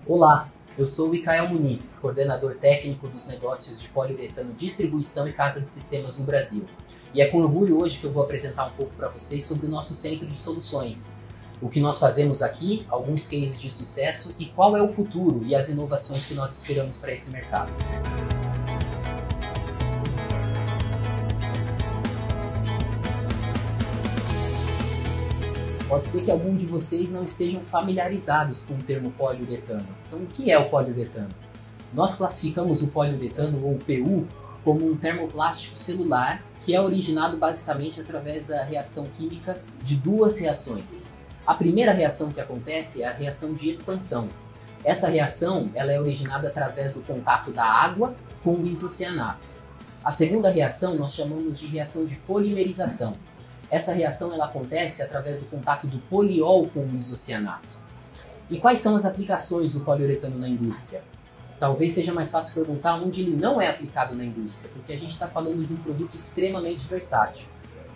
Olá, eu sou o Mikael Muniz, coordenador técnico dos negócios de poliuretano, distribuição e casa de sistemas no Brasil. E é com orgulho hoje que eu vou apresentar um pouco para vocês sobre o nosso centro de soluções, o que nós fazemos aqui, alguns cases de sucesso e qual é o futuro e as inovações que nós esperamos para esse mercado. Pode ser que algum de vocês não estejam familiarizados com o termo poliuretano. Então, o que é o poliuretano? Nós classificamos o poliuretano, ou PU, como um termoplástico celular que é originado basicamente através da reação química de duas reações. A primeira reação que acontece é a reação de expansão. Essa reação ela é originada através do contato da água com o isocianato. A segunda reação nós chamamos de reação de polimerização. Essa reação ela acontece através do contato do poliol com o isocianato. E quais são as aplicações do poliuretano na indústria? Talvez seja mais fácil perguntar onde ele não é aplicado na indústria, porque a gente está falando de um produto extremamente versátil.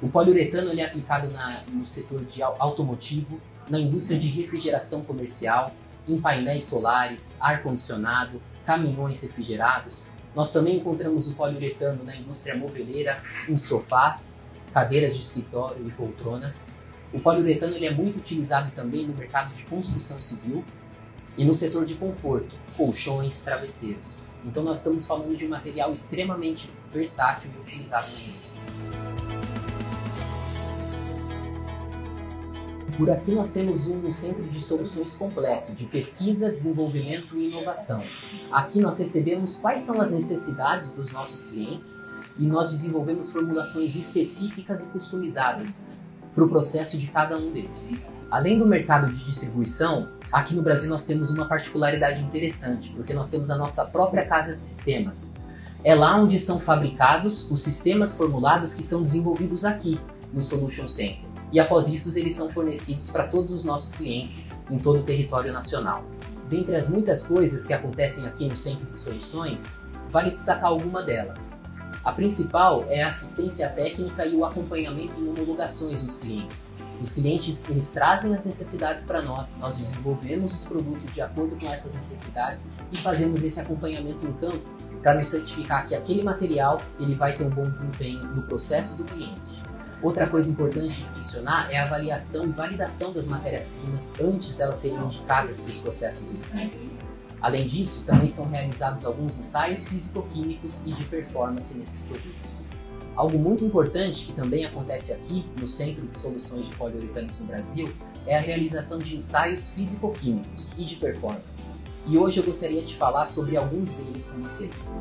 O poliuretano ele é aplicado no setor de automotivo, na indústria de refrigeração comercial, em painéis solares, ar-condicionado, caminhões refrigerados. Nós também encontramos o poliuretano na indústria moveleira, em sofás, cadeiras de escritório e poltronas. O poliuretano ele é muito utilizado também no mercado de construção civil e no setor de conforto, colchões, travesseiros. Então nós estamos falando de um material extremamente versátil e utilizado na indústria. Por aqui nós temos um centro de soluções completo, de pesquisa, desenvolvimento e inovação. Aqui nós recebemos quais são as necessidades dos nossos clientes e nós desenvolvemos formulações específicas e customizadas para o processo de cada um deles. Além do mercado de distribuição, aqui no Brasil nós temos uma particularidade interessante, porque nós temos a nossa própria casa de sistemas. É lá onde são fabricados os sistemas formulados que são desenvolvidos aqui no Solution Center. E após isso eles são fornecidos para todos os nossos clientes em todo o território nacional. Dentre as muitas coisas que acontecem aqui no Centro de Soluções, vale destacar alguma delas. A principal é a assistência técnica e o acompanhamento em homologações dos clientes. Os clientes eles trazem as necessidades para nós desenvolvemos os produtos de acordo com essas necessidades e fazemos esse acompanhamento em campo para nos certificar que aquele material ele vai ter um bom desempenho no processo do cliente. Outra coisa importante de mencionar é a avaliação e validação das matérias-primas antes delas serem indicadas para os processos dos clientes. Além disso, também são realizados alguns ensaios físico-químicos e de performance nesses produtos. Algo muito importante que também acontece aqui no Centro de Soluções de Poliuretanos no Brasil é a realização de ensaios físico-químicos e de performance. E hoje eu gostaria de falar sobre alguns deles com vocês.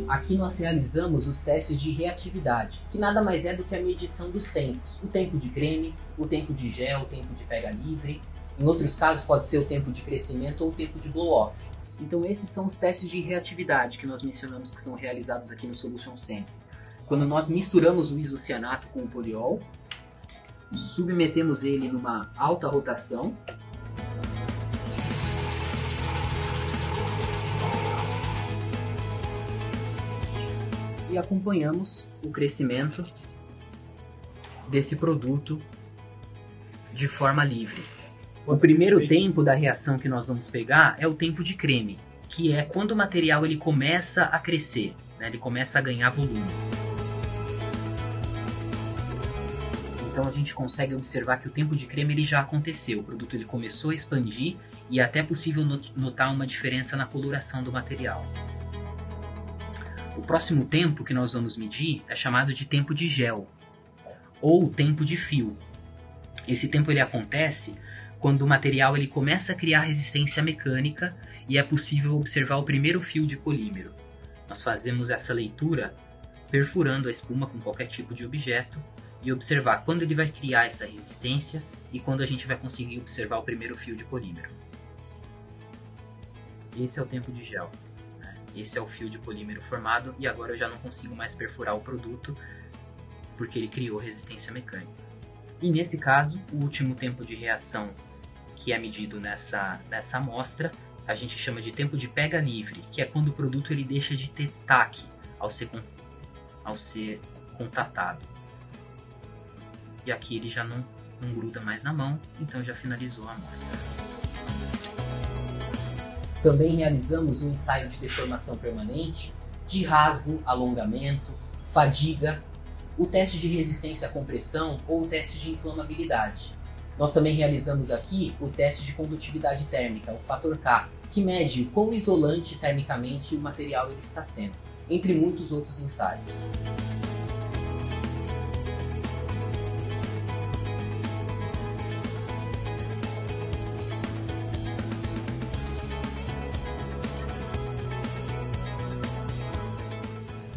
Aqui nós realizamos os testes de reatividade, que nada mais é do que a medição dos tempos. O tempo de creme, o tempo de gel, o tempo de pega livre. Em outros casos pode ser o tempo de crescimento ou o tempo de blow-off. Então esses são os testes de reatividade que nós mencionamos que são realizados aqui no Solution Center. Quando nós misturamos o isocianato com o poliol, submetemos ele numa alta rotação, e acompanhamos o crescimento desse produto de forma livre. O primeiro tempo da reação que nós vamos pegar é o tempo de creme, que é quando o material ele começa a crescer, né? Ele começa a ganhar volume. Então a gente consegue observar que o tempo de creme ele já aconteceu, o produto ele começou a expandir e é até possível notar uma diferença na coloração do material. O próximo tempo que nós vamos medir é chamado de tempo de gel, ou tempo de fio. Esse tempo ele acontece quando o material ele começa a criar resistência mecânica e é possível observar o primeiro fio de polímero. Nós fazemos essa leitura perfurando a espuma com qualquer tipo de objeto e observar quando ele vai criar essa resistência e quando a gente vai conseguir observar o primeiro fio de polímero. Esse é o tempo de gel. Esse é o fio de polímero formado e agora eu já não consigo mais perfurar o produto porque ele criou resistência mecânica. E nesse caso, o último tempo de reação que é medido nessa amostra a gente chama de tempo de pega livre, que é quando o produto ele deixa de ter taque ao ser contatado. E aqui ele já não gruda mais na mão, então já finalizou a amostra. Também realizamos um ensaio de deformação permanente, de rasgo, alongamento, fadiga, o teste de resistência à compressão ou o teste de inflamabilidade. Nós também realizamos aqui o teste de condutividade térmica, o fator K, que mede o quão isolante termicamente o material ele está sendo, entre muitos outros ensaios.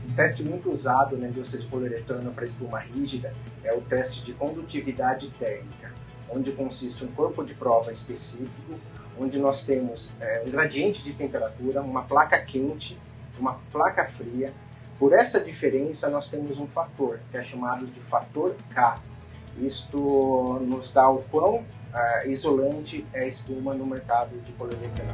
Um teste muito usado na indústria de poliuretano para espuma rígida é o teste de condutividade térmica, onde consiste um corpo de prova específico, onde nós temos um gradiente de temperatura, uma placa quente, uma placa fria. Por essa diferença nós temos um fator, que é chamado de fator K. Isto nos dá o quão isolante é a espuma no mercado de poliuretano.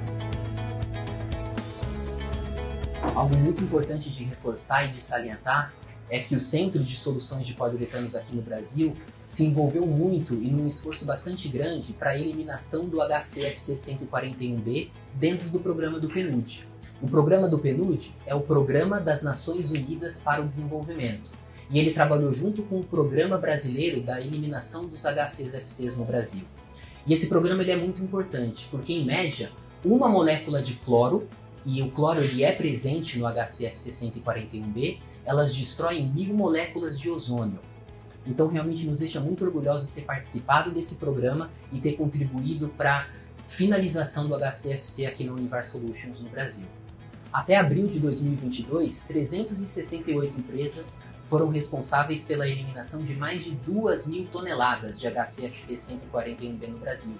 Algo muito importante de reforçar e de salientar é que o Centro de Soluções de Poliuretanos aqui no Brasil se envolveu muito e num esforço bastante grande para a eliminação do HCFC 141B dentro do programa do PNUD. O programa do PNUD é o Programa das Nações Unidas para o Desenvolvimento e ele trabalhou junto com o Programa Brasileiro da Eliminação dos HCFCs no Brasil. E esse programa ele é muito importante porque, em média, uma molécula de cloro, e o cloro ele é presente no HCFC 141B, elas destroem 1000 moléculas de ozônio. Então realmente nos deixa muito orgulhosos de ter participado desse programa e ter contribuído para a finalização do HCFC aqui na Univar Solutions no Brasil. Até abril de 2022, 368 empresas foram responsáveis pela eliminação de mais de 2.000 toneladas de HCFC 141B no Brasil.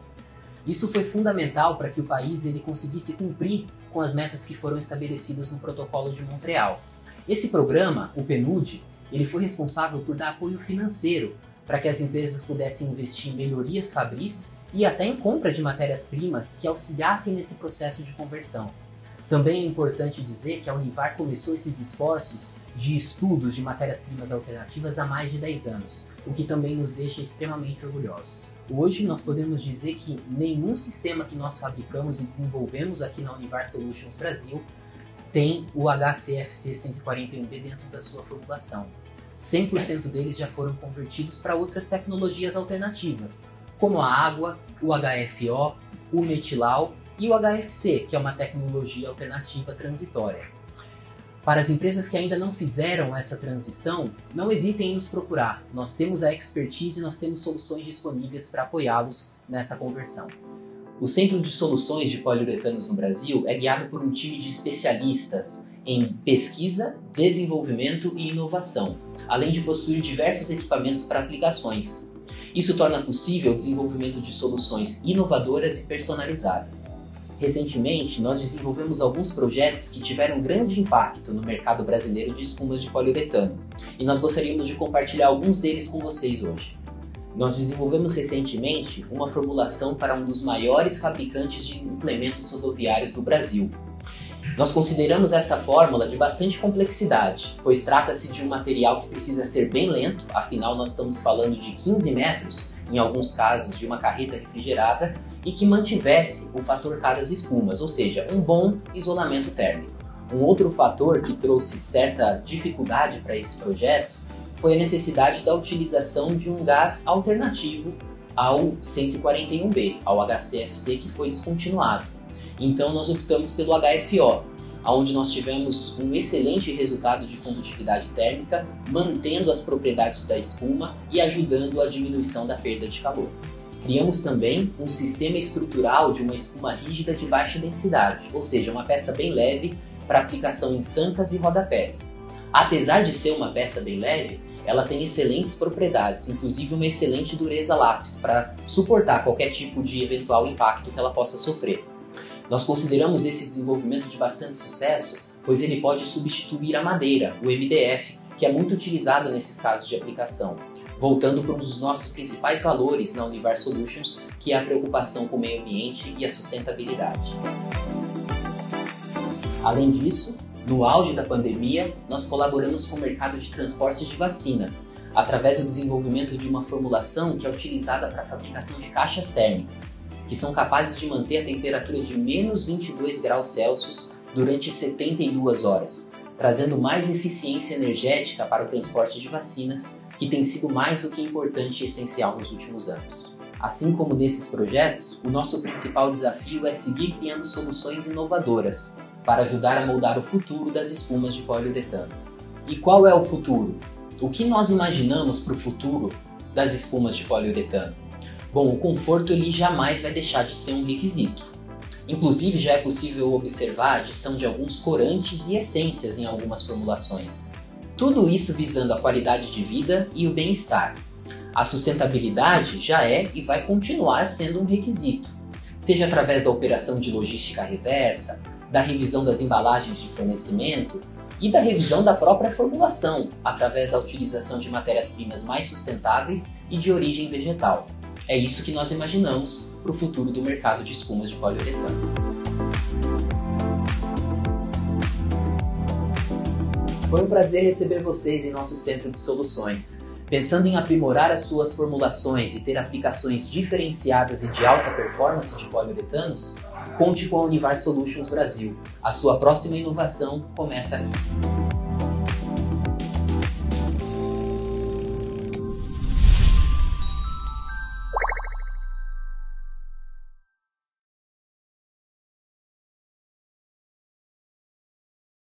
Isso foi fundamental para que o país ele conseguisse cumprir com as metas que foram estabelecidas no Protocolo de Montreal. Esse programa, o PNUD, ele foi responsável por dar apoio financeiro para que as empresas pudessem investir em melhorias fabris e até em compra de matérias-primas que auxiliassem nesse processo de conversão. Também é importante dizer que a Univar começou esses esforços de estudos de matérias-primas alternativas há mais de 10 anos, o que também nos deixa extremamente orgulhosos. Hoje nós podemos dizer que nenhum sistema que nós fabricamos e desenvolvemos aqui na Univar Solutions Brasil tem o HCFC 141B dentro da sua formulação. 100% deles já foram convertidos para outras tecnologias alternativas, como a água, o HFO, o metilau e o HFC, que é uma tecnologia alternativa transitória. Para as empresas que ainda não fizeram essa transição, não hesitem em nos procurar. Nós temos a expertise e nós temos soluções disponíveis para apoiá-los nessa conversão. O Centro de Soluções de Poliuretanos no Brasil é guiado por um time de especialistas em pesquisa, desenvolvimento e inovação, além de possuir diversos equipamentos para aplicações. Isso torna possível o desenvolvimento de soluções inovadoras e personalizadas. Recentemente, nós desenvolvemos alguns projetos que tiveram grande impacto no mercado brasileiro de espumas de poliuretano, e nós gostaríamos de compartilhar alguns deles com vocês hoje. Nós desenvolvemos recentemente uma formulação para um dos maiores fabricantes de implementos rodoviários do Brasil. Nós consideramos essa fórmula de bastante complexidade, pois trata-se de um material que precisa ser bem lento, afinal nós estamos falando de 15 metros, em alguns casos de uma carreta refrigerada, e que mantivesse o fator K das espumas, ou seja, um bom isolamento térmico. Um outro fator que trouxe certa dificuldade para esse projeto foi a necessidade da utilização de um gás alternativo ao 141B, ao HCFC, que foi descontinuado. Então nós optamos pelo HFO, onde nós tivemos um excelente resultado de condutividade térmica, mantendo as propriedades da espuma e ajudando a diminuição da perda de calor. Criamos também um sistema estrutural de uma espuma rígida de baixa densidade, ou seja, uma peça bem leve para aplicação em sancas e rodapés. Apesar de ser uma peça bem leve, ela tem excelentes propriedades, inclusive uma excelente dureza lápis para suportar qualquer tipo de eventual impacto que ela possa sofrer. Nós consideramos esse desenvolvimento de bastante sucesso, pois ele pode substituir a madeira, o MDF, que é muito utilizado nesses casos de aplicação, voltando para um dos nossos principais valores na Univar Solutions, que é a preocupação com o meio ambiente e a sustentabilidade. Além disso, no auge da pandemia, nós colaboramos com o mercado de transportes de vacina, através do desenvolvimento de uma formulação que é utilizada para a fabricação de caixas térmicas, que são capazes de manter a temperatura de menos 22 graus Celsius durante 72 horas, trazendo mais eficiência energética para o transporte de vacinas, que tem sido mais do que importante e essencial nos últimos anos. Assim como nesses projetos, o nosso principal desafio é seguir criando soluções inovadoras para ajudar a moldar o futuro das espumas de poliuretano. E qual é o futuro? O que nós imaginamos para o futuro das espumas de poliuretano? Bom, o conforto ele jamais vai deixar de ser um requisito. Inclusive, já é possível observar a adição de alguns corantes e essências em algumas formulações. Tudo isso visando a qualidade de vida e o bem-estar. A sustentabilidade já é e vai continuar sendo um requisito, seja através da operação de logística reversa, da revisão das embalagens de fornecimento e da revisão da própria formulação, através da utilização de matérias-primas mais sustentáveis e de origem vegetal. É isso que nós imaginamos para o futuro do mercado de espumas de poliuretano. Foi um prazer receber vocês em nosso Centro de Soluções. Pensando em aprimorar as suas formulações e ter aplicações diferenciadas e de alta performance de poliuretanos, conte com a Univar Solutions Brasil. A sua próxima inovação começa aqui.